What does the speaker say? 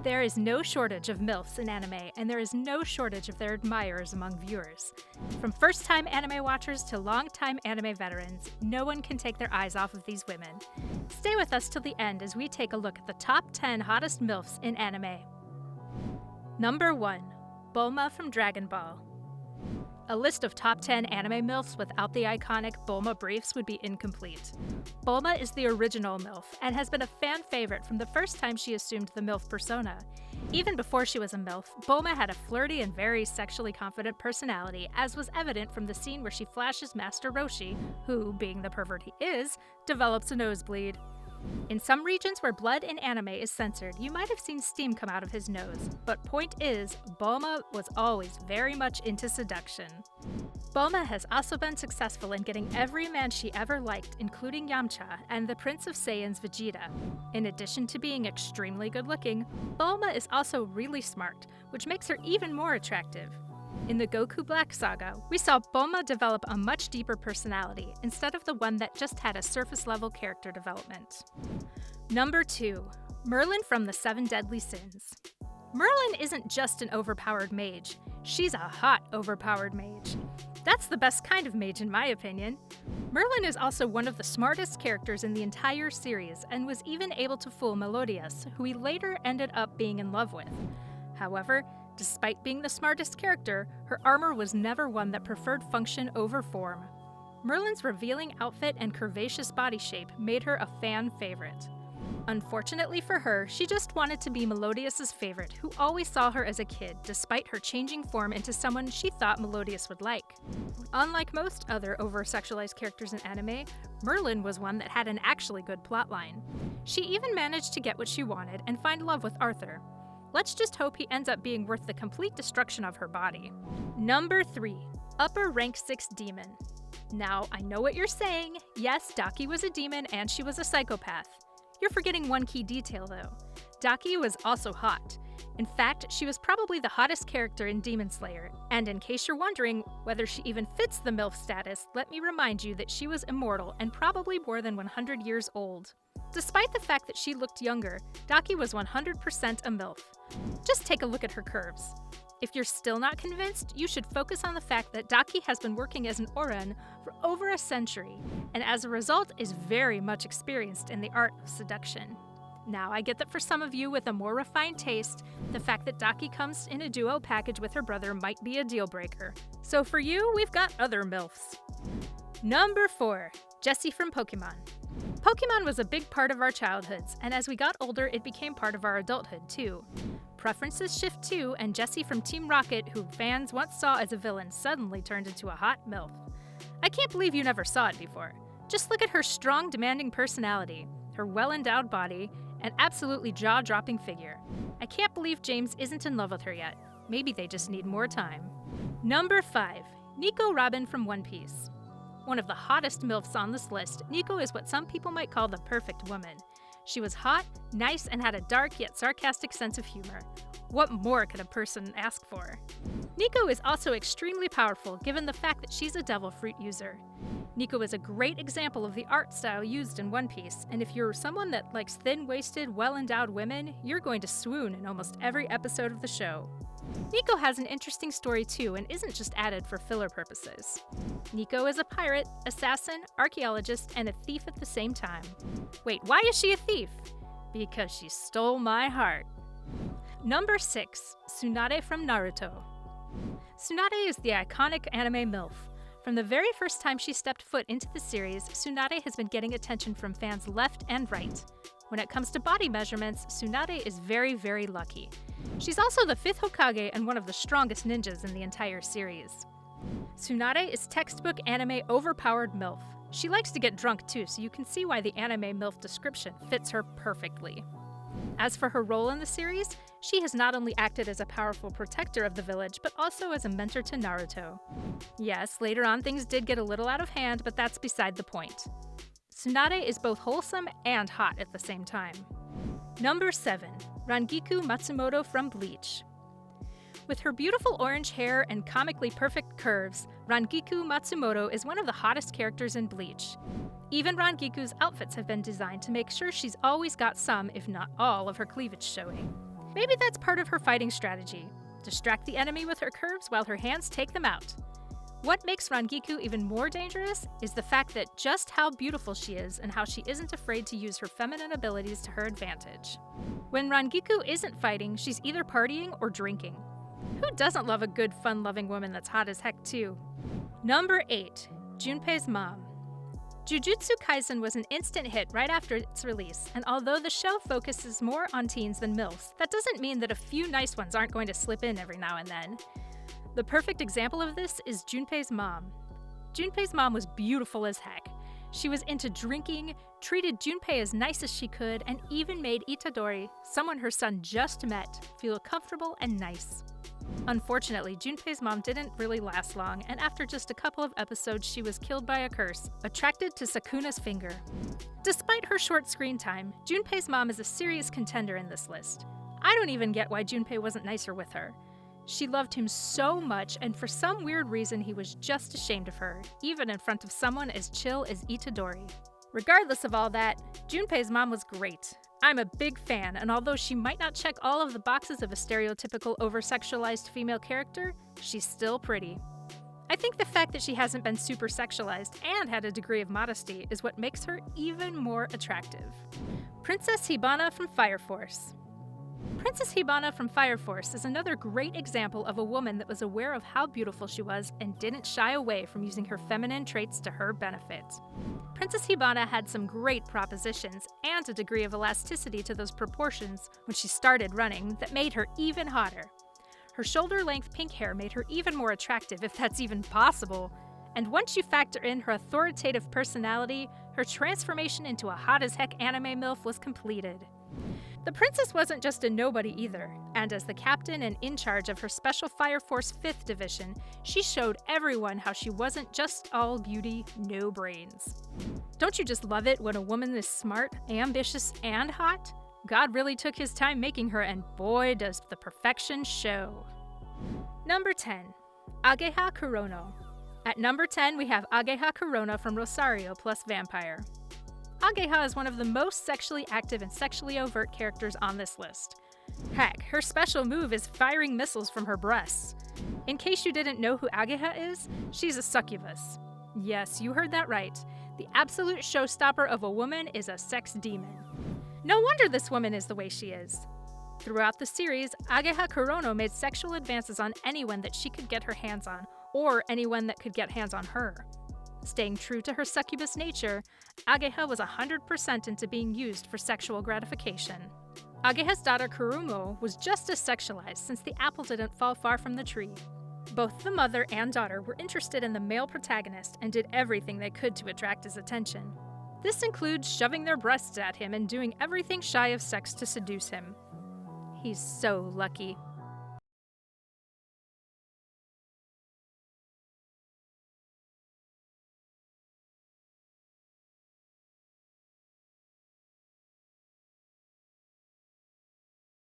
There is no shortage of Milfs in anime, and there is no shortage of their admirers among viewers. From first-time anime watchers to long-time anime veterans, no one can take their eyes off of these women. Stay with us till the end as we take a look at the top 10 hottest Milfs in anime. Number 1. Bulma from Dragon Ball. A list of top 10 anime Milfs without the iconic Bulma briefs would be incomplete. Bulma is the original Milf and has been a fan favorite from the first time she assumed the Milf persona. Even before she was a Milf, Bulma had a flirty and very sexually confident personality, as was evident from the scene where she flashes Master Roshi, who, being the pervert he is, develops a nosebleed. In some regions where blood in anime is censored, you might have seen steam come out of his nose, but point is, Bulma was always very much into seduction. Bulma has also been successful in getting every man she ever liked, including Yamcha and the Prince of Saiyans Vegeta. In addition to being extremely good-looking, Bulma is also really smart, which makes her even more attractive. In the Goku Black Saga, we saw Bulma develop a much deeper personality, instead of the one that just had a surface-level character development. Number 2. Merlin from the Seven Deadly Sins. Merlin isn't just an overpowered mage, she's a hot overpowered mage. That's the best kind of mage in my opinion. Merlin is also one of the smartest characters in the entire series, and was even able to fool Melodius, who he later ended up being in love with. However, despite being the smartest character, her armor was never one that preferred function over form. Merlin's revealing outfit and curvaceous body shape made her a fan favorite. Unfortunately for her, she just wanted to be Melodius's favorite, who always saw her as a kid, despite her changing form into someone she thought Melodius would like. Unlike most other over-sexualized characters in anime, Merlin was one that had an actually good plotline. She even managed to get what she wanted and find love with Arthur. Let's just hope he ends up being worth the complete destruction of her body. Number 3. Upper Rank 6 Demon. Now, I know what you're saying. Yes, Daki was a demon and she was a psychopath. You're forgetting one key detail though. Daki was also hot. In fact, she was probably the hottest character in Demon Slayer, and in case you're wondering whether she even fits the MILF status, let me remind you that she was immortal and probably more than 100 years old. Despite the fact that she looked younger, Daki was 100% a MILF. Just take a look at her curves. If you're still not convinced, you should focus on the fact that Daki has been working as an Oren for over a century, and as a result is very much experienced in the art of seduction. Now, I get that for some of you with a more refined taste, the fact that Daki comes in a duo package with her brother might be a deal breaker. So for you, we've got other MILFs. Number 4. Jessie from Pokemon. Pokemon was a big part of our childhoods, and as we got older, it became part of our adulthood too. Preferences shift too, and Jessie from Team Rocket, who fans once saw as a villain, suddenly turned into a hot MILF. I can't believe you never saw it before. Just look at her strong, demanding personality, her well-endowed body, and absolutely jaw-dropping figure. I can't believe James isn't in love with her yet. Maybe they just need more time. Number 5. Nico Robin from One Piece. One of the hottest MILFs on this list, Nico is what some people might call the perfect woman. She was hot, nice, and had a dark yet sarcastic sense of humor. What more could a person ask for? Nico is also extremely powerful given the fact that she's a devil fruit user. Nico is a great example of the art style used in One Piece, and if you're someone that likes thin-waisted, well-endowed women, you're going to swoon in almost every episode of the show. Nico has an interesting story too and isn't just added for filler purposes. Nico is a pirate, assassin, archaeologist, and a thief at the same time. Wait, why is she a thief? Because she stole my heart. Number 6. Tsunade from Naruto. Tsunade is the iconic anime MILF. From the very first time she stepped foot into the series, Tsunade has been getting attention from fans left and right. When it comes to body measurements, Tsunade is very, very lucky. She's also the 5th Hokage and one of the strongest ninjas in the entire series. Tsunade is textbook anime overpowered MILF. She likes to get drunk too, so you can see why the anime MILF description fits her perfectly. As for her role in the series, she has not only acted as a powerful protector of the village, but also as a mentor to Naruto. Yes, later on things did get a little out of hand, but that's beside the point. Tsunade is both wholesome and hot at the same time. Number 7. Rangiku Matsumoto from Bleach. With her beautiful orange hair and comically perfect curves, Rangiku Matsumoto is one of the hottest characters in Bleach. Even Rangiku's outfits have been designed to make sure she's always got some, if not all, of her cleavage showing. Maybe that's part of her fighting strategy. Distract the enemy with her curves while her hands take them out. What makes Rangiku even more dangerous is the fact that just how beautiful she is and how she isn't afraid to use her feminine abilities to her advantage. When Rangiku isn't fighting, she's either partying or drinking. Who doesn't love a good, fun-loving woman that's hot as heck too? Number 8. Junpei's mom. Jujutsu Kaisen was an instant hit right after its release, and although the show focuses more on teens than Milfs, that doesn't mean that a few nice ones aren't going to slip in every now and then. The perfect example of this is Junpei's mom. Junpei's mom was beautiful as heck. She was into drinking, treated Junpei as nice as she could, and even made Itadori, someone her son just met, feel comfortable and nice. Unfortunately, Junpei's mom didn't really last long, and after just a couple of episodes, she was killed by a curse, attracted to Sukuna's finger. Despite her short screen time, Junpei's mom is a serious contender in this list. I don't even get why Junpei wasn't nicer with her. She loved him so much, and for some weird reason, he was just ashamed of her, even in front of someone as chill as Itadori. Regardless of all that, Junpei's mom was great. I'm a big fan, and although she might not check all of the boxes of a stereotypical over-sexualized female character, she's still pretty. I think the fact that she hasn't been super sexualized and had a degree of modesty is what makes her even more attractive. Princess Hibana from Fire Force. Princess Hibana from Fire Force is another great example of a woman that was aware of how beautiful she was and didn't shy away from using her feminine traits to her benefit. Princess Hibana had some great propositions and a degree of elasticity to those proportions when she started running that made her even hotter. Her shoulder-length pink hair made her even more attractive, if that's even possible. And once you factor in her authoritative personality, her transformation into a hot-as-heck anime MILF was completed. The princess wasn't just a nobody either, and as the captain and in charge of her Special Fire Force 5th Division, she showed everyone how she wasn't just all beauty, no brains. Don't you just love it when a woman is smart, ambitious, and hot? God really took his time making her, and boy does the perfection show. Number 10. Ageha Kurono. At number 10, we have Ageha Kurono from Rosario plus Vampire. Ageha is one of the most sexually active and sexually overt characters on this list. Heck, her special move is firing missiles from her breasts. In case you didn't know who Ageha is, she's a succubus. Yes, you heard that right. The absolute showstopper of a woman is a sex demon. No wonder this woman is the way she is. Throughout the series, Ageha Kurono made sexual advances on anyone that she could get her hands on, or anyone that could get hands on her. Staying true to her succubus nature, Ageha was 100% into being used for sexual gratification. Ageha's daughter Kurumo was just as sexualized since the apple didn't fall far from the tree. Both the mother and daughter were interested in the male protagonist and did everything they could to attract his attention. This includes shoving their breasts at him and doing everything shy of sex to seduce him. He's so lucky.